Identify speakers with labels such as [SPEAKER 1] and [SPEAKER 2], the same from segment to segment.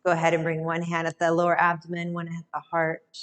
[SPEAKER 1] Go ahead and bring one hand at the lower abdomen, one at the heart,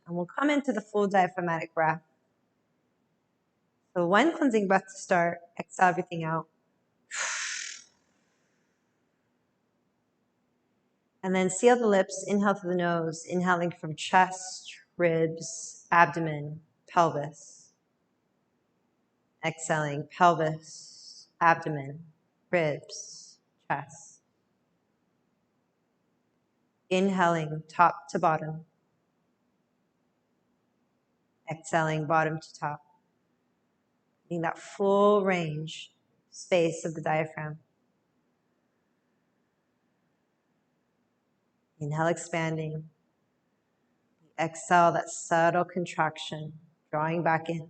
[SPEAKER 1] and we'll come into the full diaphragmatic breath. So one cleansing breath to start, exhale everything out. And then seal the lips, inhale through the nose, inhaling from chest, ribs, abdomen, pelvis. Exhaling pelvis, abdomen, ribs, chest. Inhaling top to bottom. Exhaling bottom to top. Getting that full range, space of the diaphragm. Inhale, expanding. Exhale, that subtle contraction, drawing back in.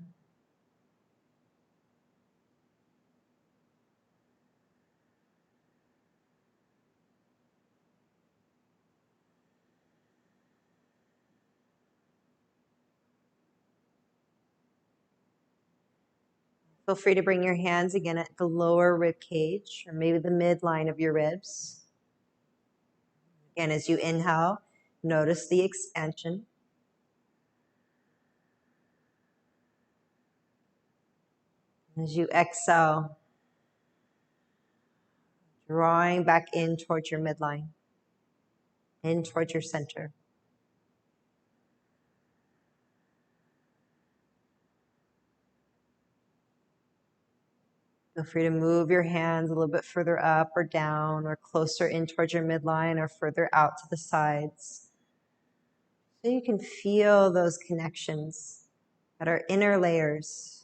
[SPEAKER 1] Feel free to bring your hands again at the lower rib cage or maybe the midline of your ribs. Again, as you inhale, notice the expansion. As you exhale, drawing back in towards your midline, in towards your center. Feel free to move your hands a little bit further up or down or closer in towards your midline or further out to the sides. So you can feel those connections that are inner layers.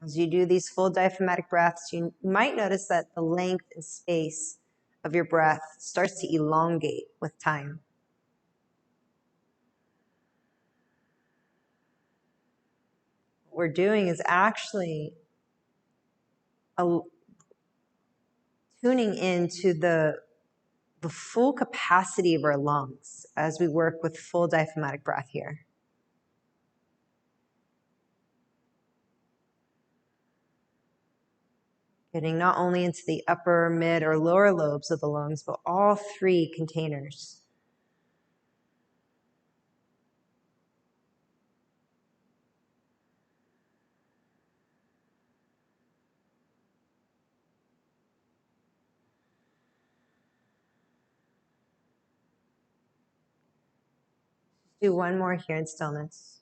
[SPEAKER 1] As you do these full diaphragmatic breaths, you might notice that the length and space of your breath starts to elongate with time. What we're doing is actually tuning into the full capacity of our lungs as we work with full diaphragmatic breath here. Getting not only into the upper, mid, or lower lobes of the lungs, but all three containers. Do one more here in stillness.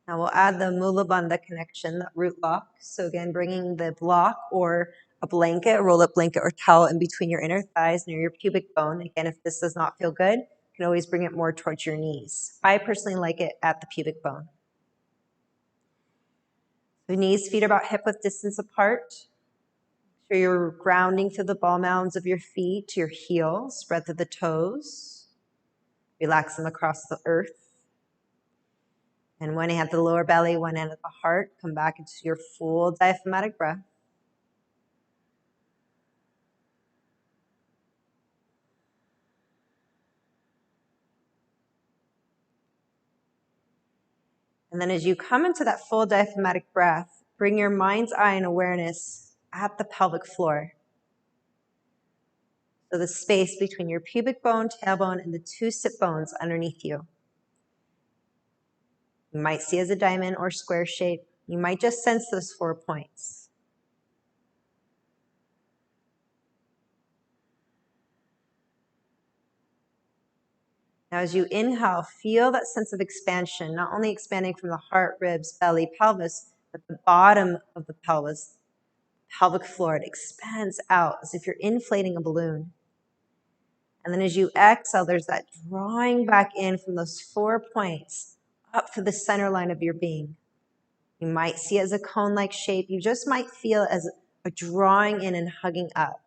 [SPEAKER 1] Now we'll add the Mula Bandha connection, that root lock. So again, bringing the block or a blanket, a roll-up blanket or towel in between your inner thighs near your pubic bone. Again, if this does not feel good, you can always bring it more towards your knees. I personally like it at the pubic bone. The knees, feet are about hip-width distance apart. So you're grounding through the ball mounds of your feet to your heels, spread through the toes. Relax them across the earth. And one hand at the lower belly, one hand at the heart. Come back into your full diaphragmatic breath. And then as you come into that full diaphragmatic breath, bring your mind's eye and awareness at the pelvic floor. So the space between your pubic bone, tailbone, and the two sit bones underneath you. You might see as a diamond or square shape. You might just sense those 4 points. Now as you inhale, feel that sense of expansion, not only expanding from the heart, ribs, belly, pelvis, At the bottom of the pelvis, pelvic floor, it expands out as if you're inflating a balloon. And then as you exhale, there's that drawing back in from those 4 points up to the center line of your being. You might see it as a cone-like shape. You just might feel it as a drawing in and hugging up.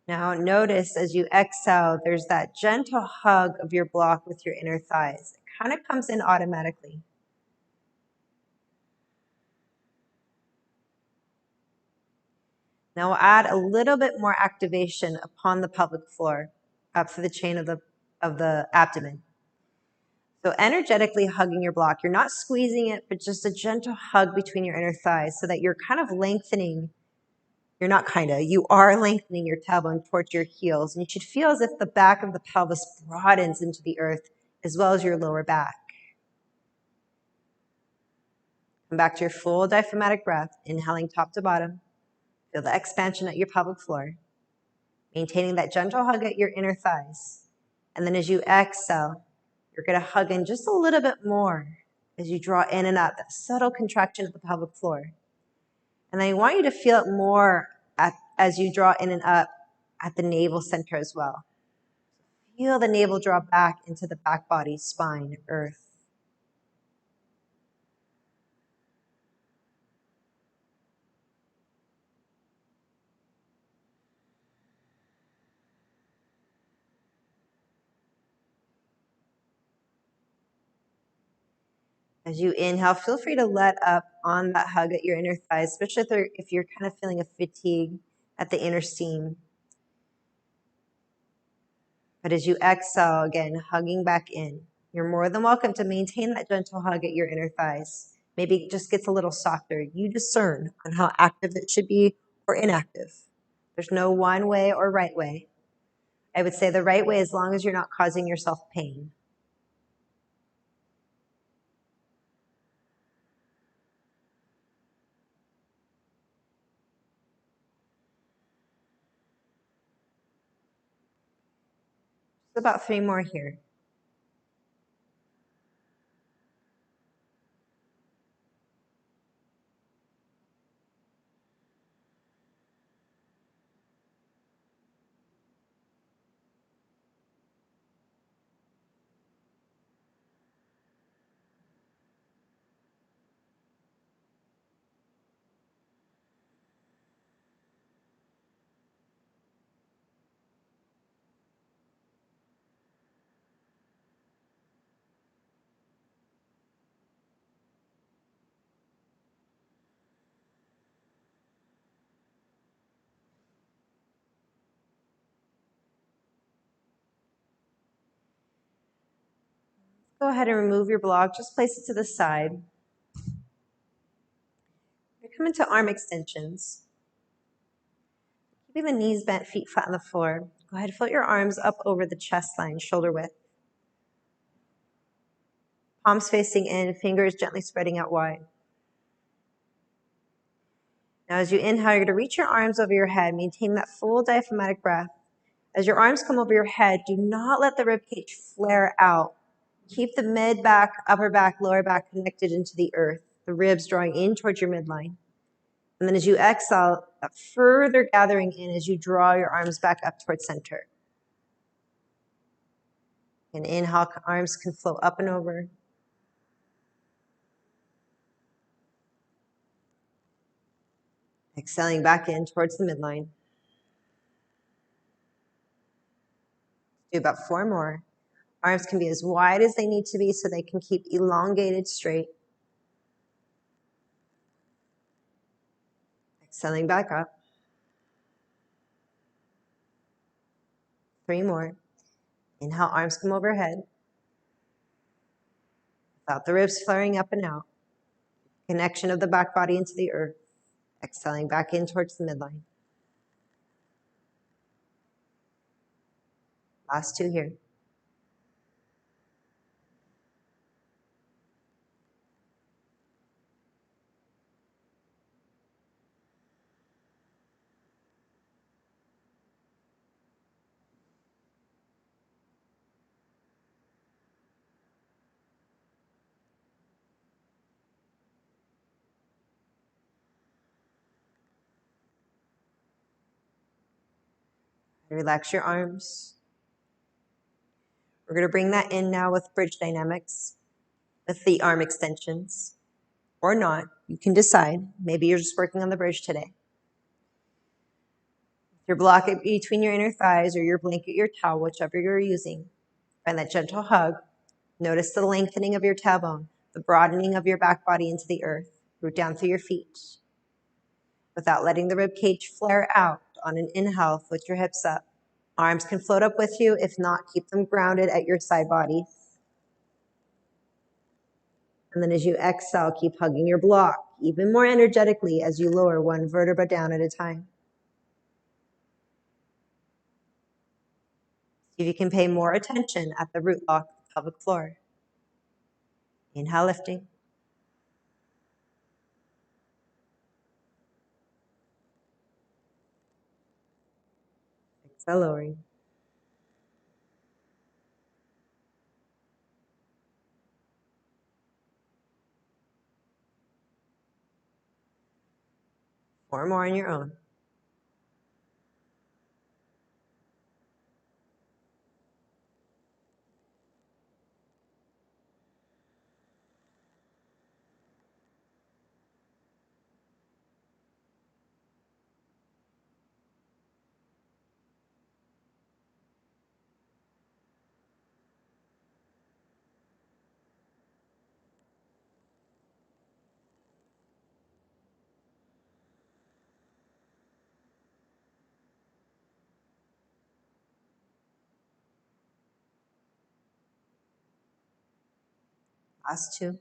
[SPEAKER 1] Now notice as you exhale, there's that gentle hug of your block with your inner thighs. It kind of comes in automatically. Now we'll add a little bit more activation upon the pelvic floor, up through the chain of the abdomen. So energetically hugging your block. You're not squeezing it, but just a gentle hug between your inner thighs so that you're kind of lengthening. You're not kind of, you are lengthening your tailbone towards your heels. And you should feel as if the back of the pelvis broadens into the earth as well as your lower back. Come back to your full diaphragmatic breath, inhaling top to bottom. Feel the expansion at your pelvic floor, maintaining that gentle hug at your inner thighs. And then as you exhale, you're going to hug in just a little bit more as you draw in and out, that subtle contraction of the pelvic floor. And I want you to feel it more as you draw in and up at the navel center as well. Feel the navel draw back into the back body, spine, earth. As you inhale, feel free to let up on that hug at your inner thighs, especially if you're kind of feeling a fatigue at the inner seam. But as you exhale, again, hugging back in, you're more than welcome to maintain that gentle hug at your inner thighs. Maybe it just gets a little softer. You discern on how active it should be or inactive. There's no one way or right way. I would say the right way as long as you're not causing yourself pain. Just about 3 more here. Go ahead and remove your block. Just place it to the side. You're coming to arm extensions. Keeping the knees bent, feet flat on the floor. Go ahead and float your arms up over the chest line, shoulder width. Palms facing in, fingers gently spreading out wide. Now as you inhale, you're going to reach your arms over your head. Maintain that full diaphragmatic breath. As your arms come over your head, do not let the ribcage flare out. Keep the mid back, upper back, lower back connected into the earth, the ribs drawing in towards your midline. And then as you exhale, that further gathering in as you draw your arms back up towards center. And inhale, arms can flow up and over. Exhaling back in towards the midline. Do about 4 more. Arms can be as wide as they need to be so they can keep elongated straight. Exhaling back up. 3 more. Inhale, arms come overhead. Without the ribs flaring up and out. Connection of the back body into the earth. Exhaling back in towards the midline. Last 2 here. Relax your arms. We're going to bring that in now with bridge dynamics, with the arm extensions, or not. You can decide. Maybe you're just working on the bridge today. Your block between your inner thighs or your blanket, your towel, whichever you're using. Find that gentle hug. Notice the lengthening of your tailbone, the broadening of your back body into the earth. Root down through your feet. Without letting the rib cage flare out, on an inhale, float your hips up. Arms can float up with you. If not, keep them grounded at your side body. And then as you exhale, keep hugging your block even more energetically as you lower one vertebra down at a time. See if you can pay more attention at the root lock, the pelvic floor. Inhale, lifting. Exhale, lowering. Four more on your own. Last two.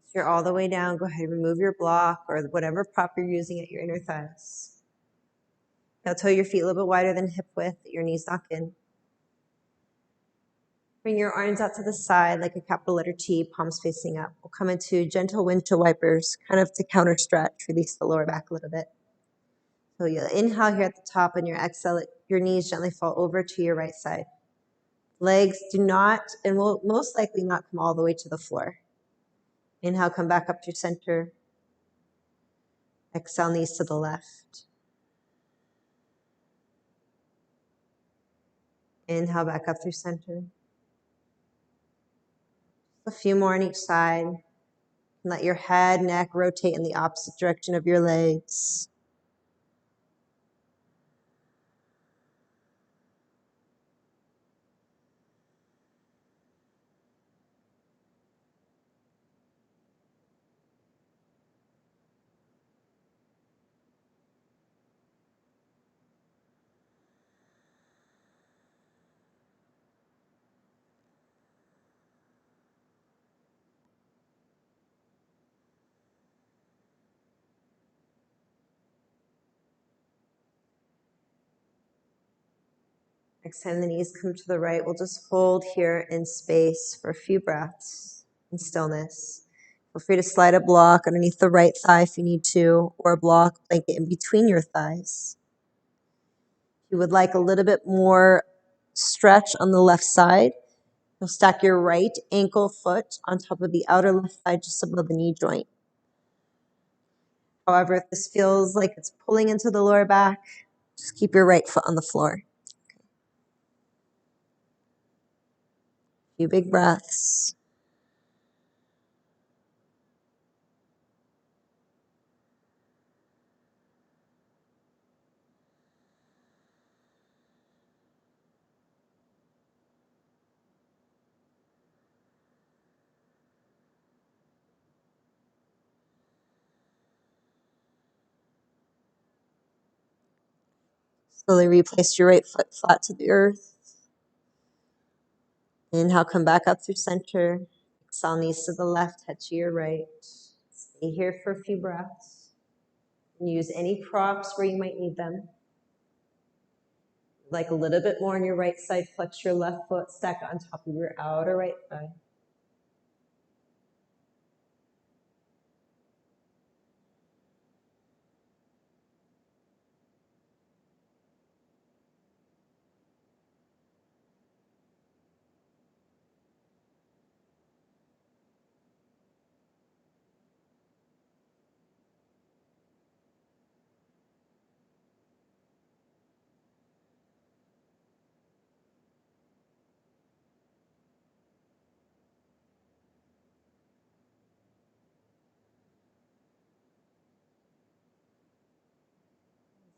[SPEAKER 1] If you're all the way down, go ahead and remove your block or whatever prop you're using at your inner thighs. Now toe your feet a little bit wider than hip width, your knees knock in. Bring your arms out to the side like a capital letter T, palms facing up. We'll come into gentle windshield wipers, kind of to counter stretch, release the lower back a little bit. So you'll inhale here at the top, and your exhale, your knees gently fall over to your right side. Legs do not, and will most likely not come all the way to the floor. Inhale, come back up to center. Exhale, knees to the left. Inhale, back up through center. A few more on each side. Let your head, neck rotate in the opposite direction of your legs. Next time the knees come to the right, we'll just hold here in space for a few breaths in stillness. Feel free to slide a block underneath the right thigh if you need to, or a block blanket in between your thighs. If you would like a little bit more stretch on the left side, you'll stack your right ankle foot on top of the outer left thigh just above the knee joint. However, if this feels like it's pulling into the lower back, just keep your right foot on the floor. A few big breaths. Slowly replace your right foot flat to the earth. Inhale, come back up through center. Exhale, knees to the left, head to your right. Stay here for a few breaths. And use any props where you might need them. Like a little bit more on your right side, flex your left foot, stack it on top of your outer right thigh.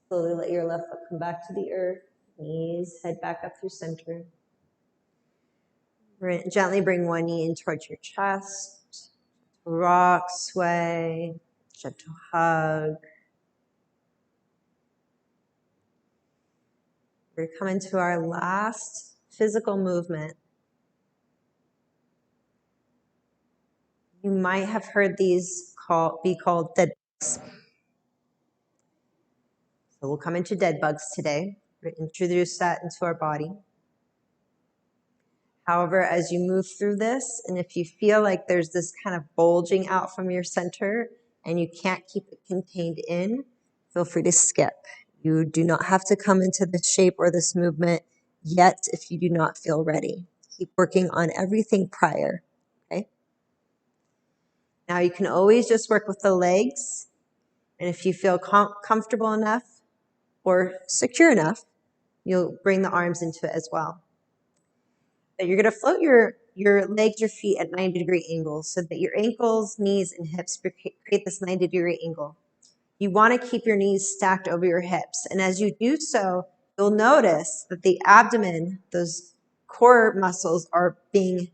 [SPEAKER 1] Slowly let your left foot come back to the earth. Knees, head back up through center. Gently bring one knee in towards your chest. Rock, sway, gentle hug. We're coming to our last physical movement. You might have heard these be called dead bugs. So we'll come into dead bugs today. We'll introduce that into our body. However, as you move through this, and if you feel like there's this kind of bulging out from your center and you can't keep it contained in, feel free to skip. You do not have to come into this shape or this movement yet if you do not feel ready. Keep working on everything prior, okay? Now you can always just work with the legs, and if you feel comfortable enough or secure enough, you'll bring the arms into it as well. But you're going to float your legs, your feet at 90-degree angles so that your ankles, knees, and hips create this 90-degree angle. You want to keep your knees stacked over your hips. And as you do so, you'll notice that the abdomen, those core muscles, are being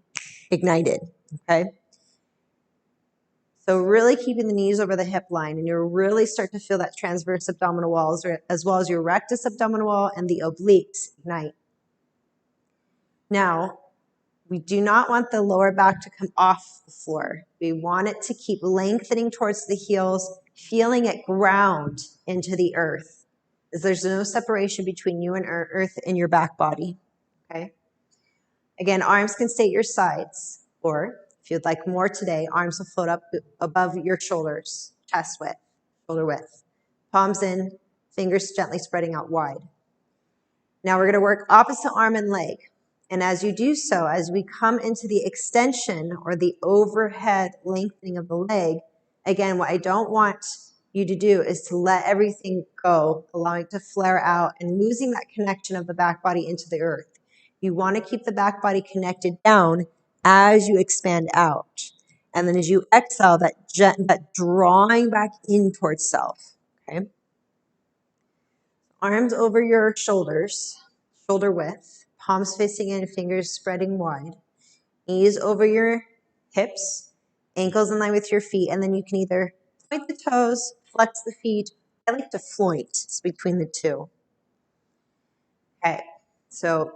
[SPEAKER 1] ignited, okay? So really keeping the knees over the hip line, and you'll really start to feel that transverse abdominal walls, as well as your rectus abdominal wall and the obliques ignite. Now, we do not want the lower back to come off the floor. We want it to keep lengthening towards the heels, feeling it ground into the earth. As there's no separation between you and earth in your back body, okay? Again, arms can stay at your sides, or if you'd like more today, arms will float up above your shoulders, chest width, shoulder width. Palms in, fingers gently spreading out wide. Now we're going to work opposite arm and leg. And as you do so, as we come into the extension or the overhead lengthening of the leg, again, what I don't want you to do is to let everything go, allowing it to flare out and losing that connection of the back body into the earth. You want to keep the back body connected down as you expand out. And then as you exhale, that drawing back in towards self, okay? Arms over your shoulders, shoulder width, palms facing in, fingers spreading wide. Knees over your hips, ankles in line with your feet, and then you can either point the toes, flex the feet. I like to floint. It's between the two. Okay, so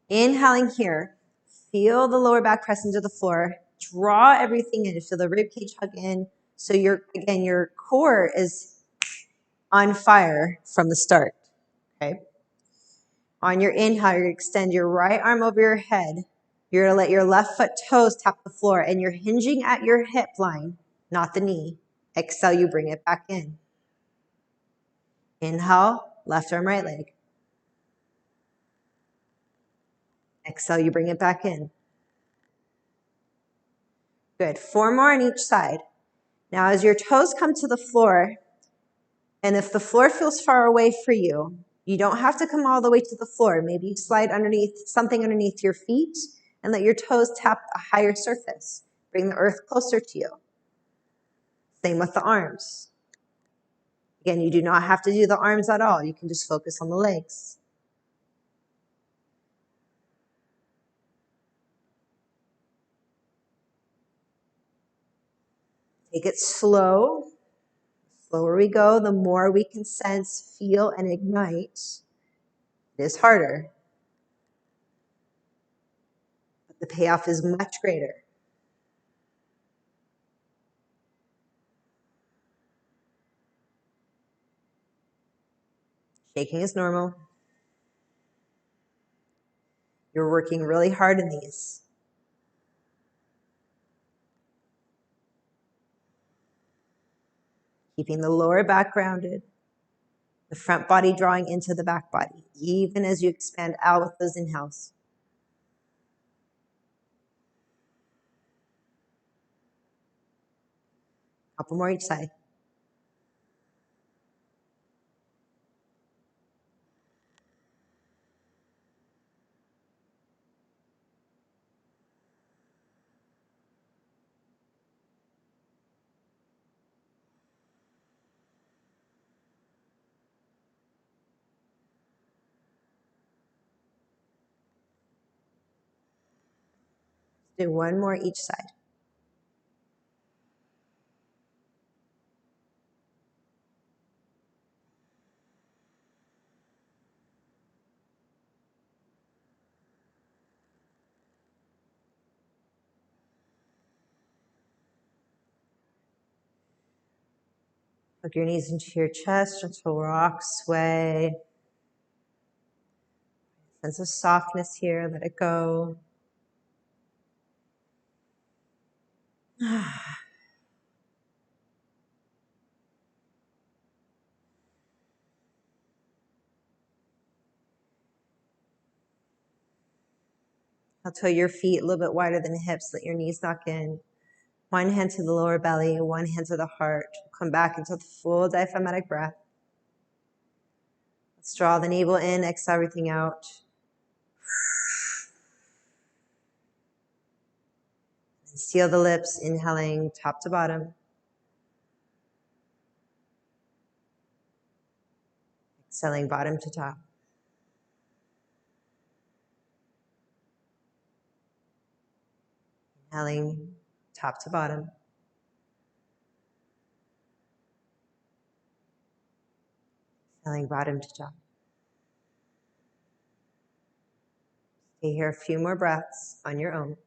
[SPEAKER 1] inhaling here, feel the lower back press into the floor, draw everything in, feel the rib cage hug in. So your core is on fire from the start, okay? On your inhale, you're going to extend your right arm over your head. You're going to let your left foot toes tap the floor, and you're hinging at your hip line, not the knee. Exhale, you bring it back in. Inhale, left arm, right leg. Exhale, you bring it back in. Good. 4 more on each side. Now, as your toes come to the floor, and if the floor feels far away for you, you don't have to come all the way to the floor. Maybe you slide underneath something underneath your feet and let your toes tap a higher surface. Bring the earth closer to you. Same with the arms. Again, you do not have to do the arms at all. You can just focus on the legs. Take it slow. The slower we go, the more we can sense, feel, and ignite. It is harder. But The payoff is much greater. Shaking is normal. You're working really hard in these. Keeping the lower back grounded, the front body drawing into the back body, even as you expand out with those inhales. Couple more each side. Do one more each side. Hug your knees into your chest, gentle rock, sway. Sense of softness here, let it go. I'll toe your feet a little bit wider than the hips, let your knees knock in. One hand to the lower belly, one hand to the heart. Come back into the full diaphragmatic breath. Let's draw the navel in, exhale everything out. And seal the lips, inhaling top to bottom. Exhaling bottom to top. Inhaling top to bottom. Exhaling bottom to top. Stay here a few more breaths on your own.